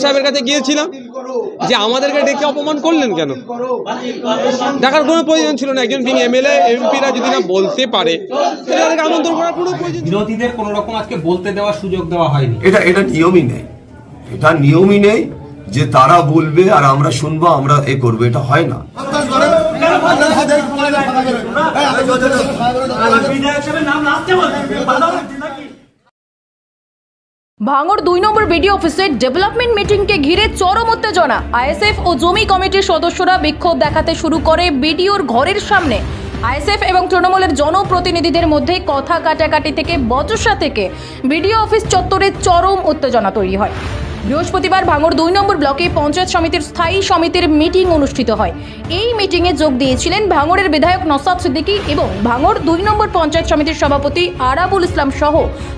সাহেবের কাছে গিয়েছিলাম যে আমাদেরকে ডেকে অপমান করলেন কেন, দেখার কোনো প্রয়োজন ছিল না। একজন এমএলএ এমপিরা যদি না বলতে পারে তাদেরকে আমন্ত্রণ করার কোনো প্রয়োজন। বিরোধীদের কোনো রকম আজকে বলতে দেওয়ার সুযোগ দেওয়া হয়নি। এটা নিয়মই নেই, এটা নিয়মই নেই যে তারা বলবে আর আমরা শুনবো, আমরা এ করবো, এটা হয় না। ভাঙড় 2 নম্বর বিডিও অফিসের ডেভেলপমেন্ট মিটিংকে ঘিরে চরম উত্তেজনা। আইএসএফ ও জমি কমিটির সদস্যরা বিক্ষোভ দেখাতে শুরু করে বিডিওর ঘরের সামনে। আইএসএফ এবং তৃণমূলের জনপ্রতিনিধিদের মধ্যে কথা কাটাকাটি থেকে বচসা থেকে বিডিও অফিস চত্বরে চরম উত্তেজনা তৈরি হয়। বৃহস্পতিবার ভাঙড় 2 নম্বর ব্লকে পঞ্চায়েত সমিতির স্থায়ী সমিতির মিটিং অনুষ্ঠিত হয়। এই মিটিংয়ে যোগ দিয়েছিলেন ভাঙড়ের বিধায়ক নওশাদ সিদ্দিকী এবং ভাঙড় 2 নম্বর পঞ্চায়েত সমিতির সভাপতি আরাবুল ইসলাম সহ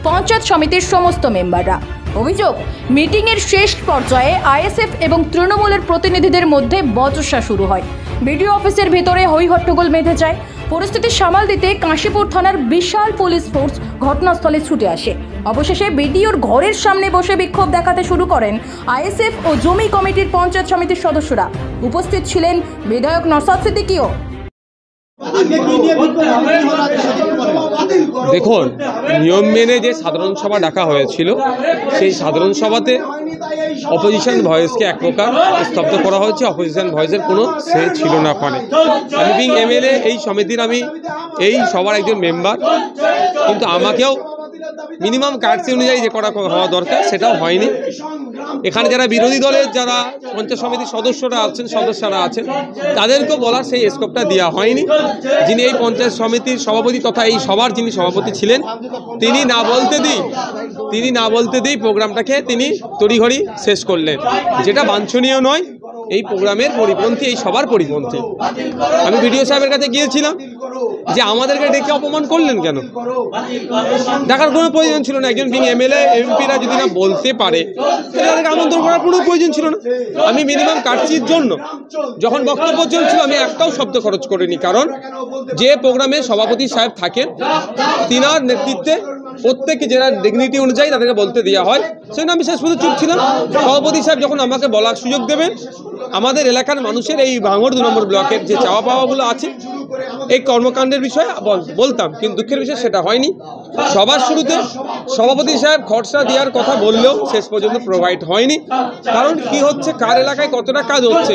পঞ্চায়েত সমিতির সমস্ত মেম্বাররা। অভিযোগ, মিটিংয়ের শেষ পর্যায়ে আইএসএফ এবং তৃণমূলের প্রতিনিধিদের মধ্যে বচসা শুরু হয়। বিডিও অফিসের ভেতরে হই হট্টগোল বেঁধে যায়। পরিস্থিতি সামাল দিতে কাশীপুর থানার বিশাল পুলিশ ফোর্স ঘটনাস্থলে ছুটে আসে। অবশেষে বিডিওর ঘরের সামনে বসে বিক্ষোভ দেখাতে শুরু করেন আইএসএফ ও জমি কমিটির পঞ্চায়েত সমিতির সদস্যরা। উপস্থিত ছিলেন বিধায়ক নওশাদ সিদ্দিকীও। দেখুন, নিয়ম মেনে যে সাধারণ সভা ডাকা হয়েছিল সেই সাধারণ সভাতে অপোজিশন ভয়েসকে এক প্রকার স্তব্ধ করা হয়েছে। অপোজিশন ভয়েসের কোনো সে ছিল না ওখানে। আমি বিং এমএলএ এই সমিতির, আমি এই সবার একজন মেম্বার, কিন্তু আমাকেও মিনিমাম কার্ডসি অনুযায়ী যে করা হওয়া দরকার সেটাও হয়নি। এখানে যারা বিরোধী দলের যারা পঞ্চায়েত সমিতির সদস্যরা আছেন তাদেরকেও বলার সেই স্কোপটা দেওয়া হয়নি। যিনি এই পঞ্চায়েত সমিতির সভাপতি তথা এই সবার যিনি সভাপতি ছিলেন তিনি না বলতে দিই প্রোগ্রামটাকে তিনি তড়িঘড়ি শেষ করলেন, যেটা বাঞ্ছনীয় নয়। এই প্রোগ্রামের পরিপন্থী, এই সবার পরিপন্থী। আমি বিডিও সাহেবের কাছে গিয়েছিলাম যে আমাদেরকে ডেকে অপমান করলেন কেন, দেখার কোনো প্রয়োজন ছিল না। একজন এমএলএ এমপিরা যদি না বলতে পারে তাদেরকে আমন্ত্রণ করার কোনো প্রয়োজন ছিল না। আমি মিনিমাম কাটছির জন্য যখন বক্তব্য চলছিল আমি একটাও শব্দ খরচ করিনি, কারণ যে প্রোগ্রামে সভাপতি সাহেব থাকেন তিনার নেতৃত্বে প্রত্যেকে যারা ডিগনিটি অনুযায়ী তাদেরকে বলতে দেওয়া হয়, সেজন্য আমি শেষ পর্যন্ত চুপ ছিলাম। সভাপতি সাহেব যখন আমাকে বলার সুযোগ দেবেন, আমাদের এলাকার মানুষের এই ভাঙড় 2 নম্বর ব্লকের যে চাওয়া পাওয়াগুলো আছে এই কর্মকাণ্ডের বিষয়ে বলতাম, কিন্তু দুঃখের বিষয় সেটা হয়নি। সবার শুরুতে সভাপতি সাহেব খরচা দেওয়ার কথা বললেও শেষ পর্যন্ত প্রোভাইড হয়নি। কারণ কি হচ্ছে, কার এলাকায় কতটা কাজ হচ্ছে,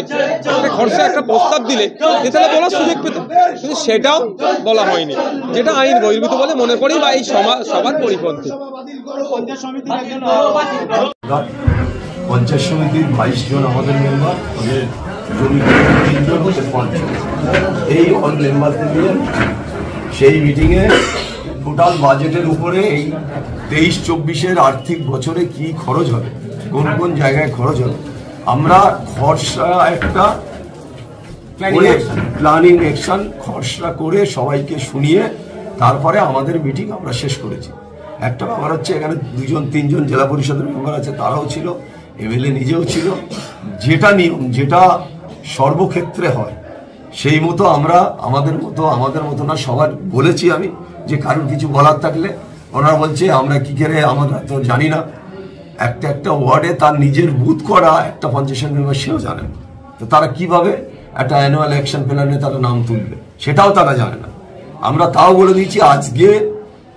খরচা একটা প্রস্তাব দিলে তাহলে বলার সুযোগ পেত, কিন্তু সেটাও বলা হয়নি, যেটা আইন বহির্ভূত বলে মনে করি বা এই সবার পরিপন্থী। পঞ্চায়েত সমিতির 22 জন আমাদের মেম্বার, ওদের জমি 3 জন হচ্ছে পঞ্চায়েত। এই অল মেম্বারদের নিয়ে সেই মিটিংয়ে টোটাল বাজেটের উপরে এই 23-24-এর আর্থিক বছরে কি খরচ হবে, কোন কোন জায়গায় খরচ হবে, আমরা খরচা একটা প্ল্যানিং অ্যাকশন খরচা করে সবাইকে শুনিয়ে তারপরে আমাদের মিটিং আমরা শেষ করেছি। একটা ব্যাপার হচ্ছে, এখানে 2-3 জন জেলা পরিষদের মেম্বার আছে, তারাও ছিল, এমএলএ নিজেও ছিল। যেটা নিয়ম, যেটা সর্বক্ষেত্রে হয় সেই মতো আমরা আমাদের মতো না সবার বলেছি। আমি যে কারোর কিছু বলার থাকলে ওনারা বলছে আমরা কি করে, আমরা তো জানি না। একটা ওয়ার্ডে তার নিজের বুথ করা একটা পঞ্চায়েত মেম্বার সেও জানেন, তো তারা কিভাবে একটা অ্যানুয়াল অ্যাকশন প্ল্যানে তারা নাম তুলবে সেটাও তারা জানে না। আমরা তাও বলে দিয়েছি আজকে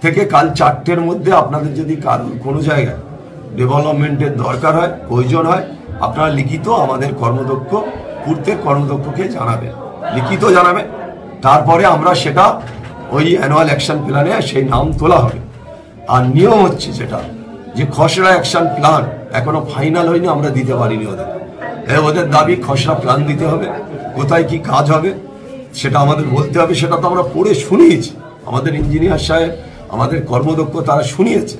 থেকে কাল 4টের মধ্যে আপনাদের যদি কারোর কোনো জায়গায় ডেভেলপমেন্টের দরকার হয়, প্রয়োজন হয়, আপনারা লিখিত আমাদের প্রত্যেক কর্মদক্ষকে জানাবেন, লিখিত জানাবেন। তারপরে আমরা সেটা ওই অ্যানুয়াল অ্যাকশন প্ল্যানে সেই নাম তোলা হবে। আর নিয়ম হচ্ছে যেটা, যে খসড়া অ্যাকশন প্ল্যান এখনো ফাইনাল হয়নি, আমরা দিতে পারিনি ওদের দাবি খসড়া প্ল্যান দিতে হবে, কোথায় কি কাজ হবে সেটা আমাদের বলতে হবে। সেটা তো আমরা পড়ে শুনিয়েছি, আমাদের ইঞ্জিনিয়ার সাহেব, আমাদের কর্মদক্ষ তারা শুনিয়েছে।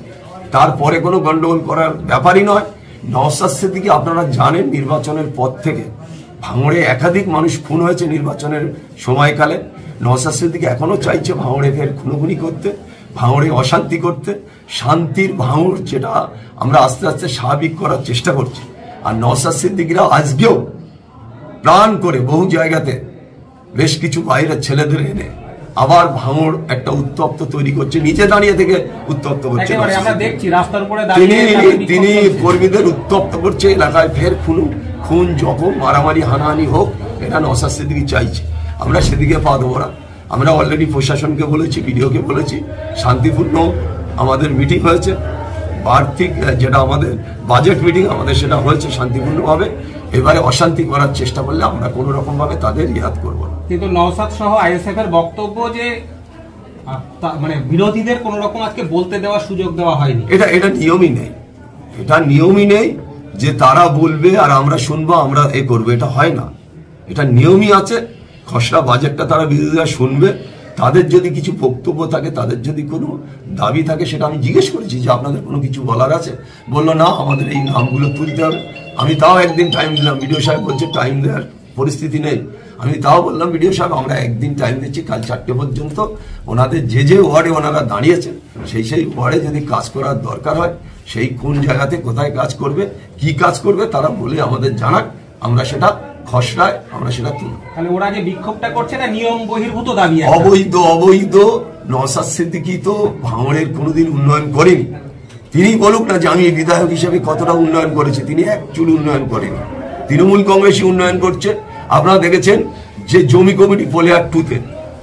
তারপরে কোনো গন্ডগোল করার ব্যাপারই নয়। নওশাদ সিদ্দিকী আপনারা জানেন, নির্বাচনের পর থেকে ভাঙড়ে একাধিক মানুষ খুন হয়েছে নির্বাচনের সময়কালে। নওশাদ সিদ্দিকী এখনো চাইছে ভাঙড়ে ফের খুনোখুনি করতে। ভাঙড়ে অশান্তি করতে। শান্তির ভাঙড় যেটা আমরা আস্তে আস্তে স্বাভাবিক করার চেষ্টা করছি। আর নওশাদ সিদ্দিকীরা আজকেও প্ল্যান করে বহু জায়গাতে বেশ কিছু বাইরের ছেলেদের এনে আবার ভাঙড় একটা উত্তপ্ত তৈরি করছে, নিচে দাঁড়িয়ে থেকে উত্তপ্ত করছে। একেবারে আমরা দেখছি রাস্তার উপরে তিনি দাঁড়িয়ে তিনি কর্মীদের উত্তপ্ত করছে, এলাকায় ফের খুন জখম মারামারি হানাহানি হোক, এটা নওশাদ সিদ্দিকী চাইছে। আমরা সেদিকে পা দেবো না। আমরা অলরেডি প্রশাসনকে বলেছি, বিডিওকে বলেছি, শান্তিপূর্ণ আমাদের মিটিং হয়েছে, আর্থিক যেটা আমাদের বাজেট মিটিং আমাদের সেটা হয়েছে শান্তিপূর্ণভাবে। এবারে অশান্তি করার চেষ্টা করলে আমরা কোনো রকম ভাবে তাদের রিয়াদ করব না। কিন্তু নওশাদ সহ আইএসএফ এর বক্তব্য যে মানে বিরোধীদের কোন রকম আজকে বলতে দেওয়ার সুযোগ দেওয়া হয়নি। এটা নিয়মই নেই, এটা নিয়মই নেই যে তারা বলবে আর আমরা শুনবো, আমরা এ করবো, এটা হয় না। এটা নিয়মই আছে, খসড়া বাজেটটা তারা বিরোধীরা শুনবে। তাদের যদি কিছু বক্তব্য থাকে, তাদের যদি কোনো দাবি থাকে, সেটা আমি জিজ্ঞেস করেছি যে আপনাদের কোনো কিছু বলার আছে। বললো না, আমাদের এই নামগুলো তুলতে হবে। আমি তাও একদিন টাইম দিলাম, বিডিও সাহেব বলছে টাইম দেওয়ার পরিস্থিতি নেই। আমি তাও বললাম বিডিও সাহেব আমরা একদিন টাইম দিচ্ছি, কাল 4টে পর্যন্ত ওনাদের যে ওয়ার্ডে ওনারা দাঁড়িয়েছেন সেই ওয়ার্ডে যদি কাজ করার দরকার হয়, সেই কোন জায়গাতে কোথায় কাজ করবে, কি কাজ করবে তারা বলে আমাদের জানাক, আমরা সেটা খসড়ায় আমরা সেটা তুলব। তাহলে ওরা যে বিক্ষোভটা করছে এটা নিয়ম বহির্ভূত দাবি। অবৈধ নওশাদ সিদ্দিকী তো ভাঙড়ের কোনোদিন উন্নয়ন করেনি। তিনি বলুক না যে আমি বিধায়ক হিসেবে কতটা উন্নয়ন করেছি, তিনি এক চুল উন্নয়ন করেনি। তৃণমূল কংগ্রেসই উন্নয়ন করছে। আপনারা দেখেছেন যে জমি কমিটি পোলেয়ার 2-তে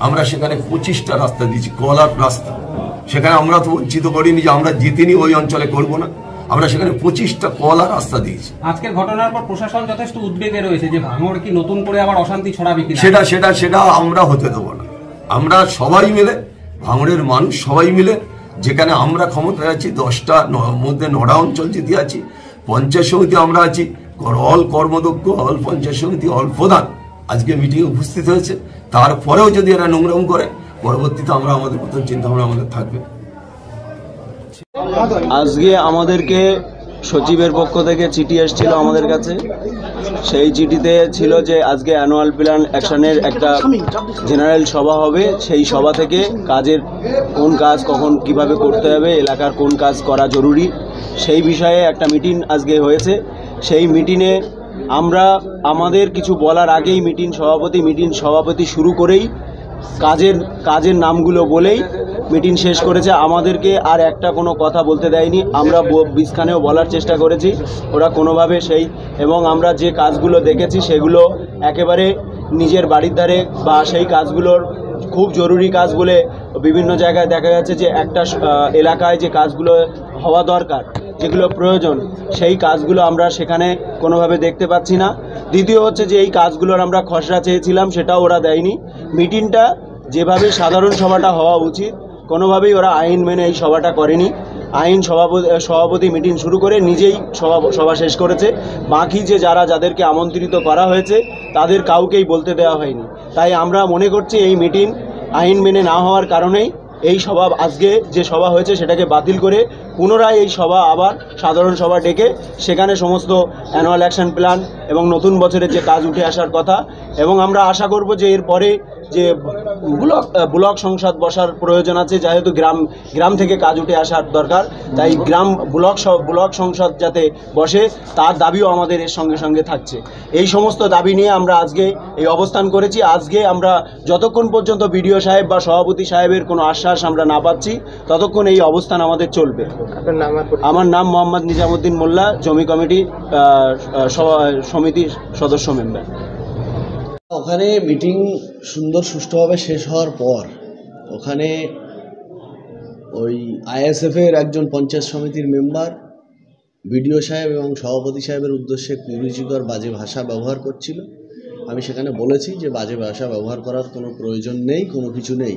আমরা সেখানে 25টা রাস্তা দিয়েছি, কলার রাস্তা। সেখানে আমরা তো বঞ্চিত করিনি যে আমরা জিতিনি ওই অঞ্চলে করব না, আমরা সেখানে 25টা কলার রাস্তা দিয়েছি। আজকের ঘটনার পর প্রশাসন যথেষ্ট উদ্বেগে রয়েছে যে ভাঙড় কি নতুন করে আবার অশান্তি ছড়াবে কিনা। সেটা আমরা হতে দেবো না। আমরা সবাই মিলে, ভাঙড়ের মানুষ সবাই মিলে, যেখানে আমরা ক্ষমতায় আছি 10টা মধ্যে 9টা অঞ্চল জিতে আছি, পঞ্চায়েত সমিতি আমরা আছি, অল কর্মদক্ষ, অল পঞ্চায়েত সমিতি, অল প্রধান আজকে মিটিংয়ে উপস্থিত হয়েছে। তারপরেও যদি এরা নোংরাম করে, পরবর্তীতে আমরা আমাদের মতো চিন্তা ভাবনা আমাদের থাকবে। আজকে আমাদেরকে সচিবের পক্ষ থেকে চিঠি এসেছিল আমাদের কাছে। সেই চিঠিতে ছিল যে আজকে অ্যানুয়াল প্ল্যান অ্যাকশনের একটা জেনারেল সভা হবে, সেই সভা থেকে কাজের কোন কাজ কখন কিভাবে করতে হবে, এলাকার কোন কাজ করা জরুরি, সেই বিষয়ে একটা মিটিং আজকে হয়েছে। সেই মিটিংয়ে আমরা আমাদের কিছু বলার আগেই মিটিং সভাপতি শুরু করেই কাজের নামগুলো বলেই মিটিং শেষ করেছে। আমাদেরকে আর একটা কোনো কথা বলতে দেয়নি। আমরা বিস্কানেও বলার চেষ্টা করেছি, ওরা কোনোভাবে এবং আমরা যে কাজগুলো দেখেছি সেগুলো একেবারে নিজের বাড়ির ধারে বা সেই কাজগুলোর খুব জরুরি কাজ বলে বিভিন্ন জায়গায় দেখা যাচ্ছে যে একটা এলাকায় যে কাজগুলো হওয়া দরকার, যেগুলো প্রয়োজন, সেই কাজগুলো আমরা সেখানে কোনোভাবে দেখতে পাচ্ছি না। দ্বিতীয় হচ্ছে যে এই কাজগুলোর আমরা খসড়া চেয়েছিলাম, সেটাও ওরা দেয়নি। মিটিংটা যেভাবে সাধারণ সভাটা হওয়া উচিত, কোনোভাবেই ওরা আইন মেনে এই সভাটা করেনি। সভাপতি মিটিং শুরু করে নিজেই সভা শেষ করেছে। বাকি যাদেরকে আমন্ত্রিত করা হয়েছে তাদের কাউকেই বলতে দেওয়া হয়নি। তাই আমরা মনে করছি এই মিটিং আইন মেনে না হওয়ার কারণেই এই সভা, আজকে যে সভা হয়েছে সেটাকে বাতিল করে পুনরায় এই সভা আবার সাধারণ সভা ডেকে সেখানে সমস্ত অ্যানুয়াল অ্যাকশন প্ল্যান এবং নতুন বছরের যে কাজ উঠে আসার কথা, এবং আমরা আশা করব যে এরপরে যে ব্লক সংসদ বসার প্রয়োজন আছে, যেহেতু গ্রাম থেকে কাজ উঠে আসার দরকার, তাই ব্লক সংসদ যাতে বসে তার দাবিও আমাদের এর সঙ্গে সঙ্গে থাকছে। এই সমস্ত দাবি নিয়ে আমরা আজকে এই অবস্থান করেছি। আজকে আমরা যতক্ষণ পর্যন্ত বিডিও সাহেব বা সভাপতি সাহেবের কোনো আশ্বাস আমরা না পাচ্ছি, ততক্ষণ এই অবস্থান আমাদের চলবে। আমার নাম মোহাম্মদ নিজামুদ্দিন মোল্লা, জমি কমিটি সমিতির সদস্য মেম্বার। ওখানে মিটিং সুন্দর সুষ্ঠুভাবে শেষ হওয়ার পর ওখানে ওই আইএসএফের একজন পঞ্চায়েত সমিতির মেম্বার বিডিও সাহেব এবং সভাপতি সাহেবের উদ্দেশ্যে কুরুচিকর বাজে ভাষা ব্যবহার করছিল। আমি সেখানে বলেছি যে বাজে ভাষা ব্যবহার করার কোনো প্রয়োজন নেই, কোনো কিছু নেই।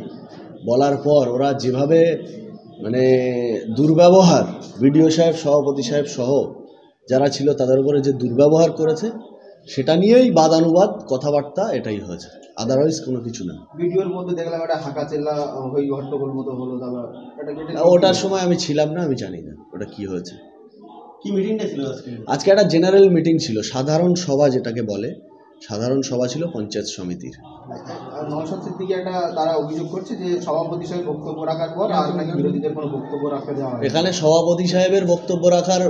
বলার পর ওরা যেভাবে দুর্ব্যবহার, বিডিও সাহেব, সভাপতি সাহেব সহ যারা ছিল তাদের উপরে যে দুর্ব্যবহার করেছে, সেটা নিয়েই বাদানুবাদ কথাবার্তা এটাই হয়েছে, আদারওয়াইজ কোনো কিছু না। ভিডিওর মধ্যে দেখলাম একটা হাঁকা চেল্লা হই হট্টগোল মতো হলো, ওটার সময় আমি ছিলাম না, আমি জানি না ওটা কি হয়েছে। কি মিটিংটা ছিল আজকে? আজকে একটা জেনারেল মিটিং ছিল, সাধারণ সভা যেটাকে বলে, সাধারণ সভা ছিল পঞ্চায়েত সমিতির। নওশাদ সিদ্দিকী তারা অভিযোগ করছে যে সভাপতি সাহেব বক্তব্য রাখার পর আর নাকি বিরোধীদের কোনো বক্তব্য রাখতে দেওয়া হয়। এখানে সভাপতি সাহেবের বক্তব্য রাখার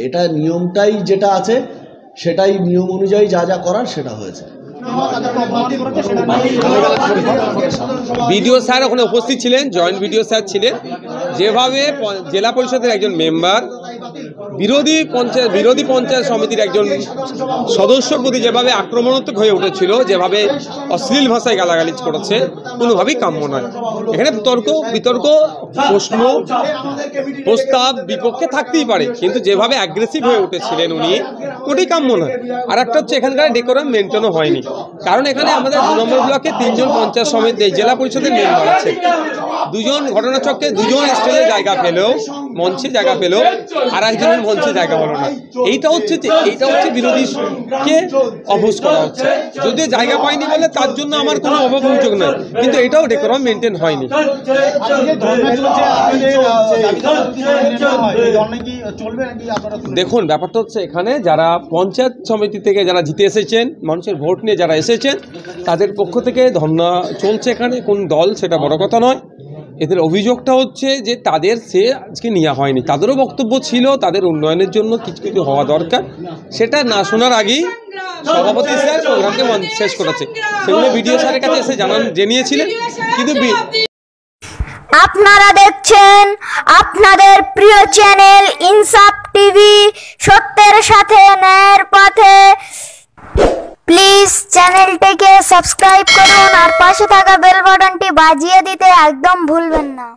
এটা নিয়মটাই যেটা আছে, সেটাই নিয়ম অনুযায়ী যা যা করার সেটা হয়েছে। বিডিও স্যার ওখানে উপস্থিত ছিলেন, জয়েন্ট বিডিও স্যার ছিলেন। যেভাবে জেলা পরিষদের একজন মেম্বার বিরোধী পঞ্চায়েত সমিতির একজন সদস্যর প্রতি যেভাবে আক্রমণাত্মক হয়ে উঠেছিল, যেভাবে অশ্লীল ভাষায় গালাগালিজ করেছে, কোনোভাবেই কাম্য নয়। এখানে বিতর্ক প্রশ্ন প্রস্তাব বিপক্ষে থাকতেই পারে, কিন্তু যেভাবে অ্যাগ্রেসিভ হয়ে উঠেছিলেন উনি, ওটাই কাম্য নয়। আর একটা হচ্ছে এখানকার ডেকোরাম মেনটেনও হয়নি, কারণ এখানে আমাদের 2 নম্বর ব্লকে 3 জন পঞ্চায়েত সমিতি জেলা পরিষদের মেম্বার আছে। 2 জন ঘটনাচক্রে 2 জন স্টেজে জায়গা পেলেও, মঞ্চে জায়গা পেলেও আর একজনের মঞ্চে জায়গা হলো না। এইটা হচ্ছে বিরোধীকে অবুঝ করা হচ্ছে। যদিও জায়গা পায়নি বলে তার জন্য আমার কোনো অভিযোগ নয়, কিন্তু এটাও ডেকোরাম মেনটেন হয়নি। দেখুন, ব্যাপারটা হচ্ছে এখানে যারা পঞ্চায়েত সমিতি থেকে যারা জিতে এসেছেন, মানুষের ভোট নিয়ে যারা এসেছেন, তাদের পক্ষ থেকে ধর্ণা চলছে। এখানে কোন দল সেটা বড় কথা নয়। এদের অভিযোগটা হচ্ছে যে তাদের আজকে নেওয়া হয়নি। তাদেরও বক্তব্য ছিল তাদের উন্নয়নের জন্য কিছু কিছু হওয়া দরকার, সেটা না শোনার আগেই সভাপতি স্যার প্রোগ্রামকে শেষ করেছে। সেগুলো বিডিও স্যারের কাছে এসে জানিয়েছিলেন, কিন্তু আপনারা দেখছেন আপনাদের প্রিয় চ্যানেল ইনসাফ টিভি, সত্যের সাথে ন্যায়ের পথে। প্লিজ চ্যানেলটিকে সাবস্ক্রাইব করুন আর পাশে থাকা বেল বাটনটি বাজিয়ে দিতে একদম ভুলবেন না।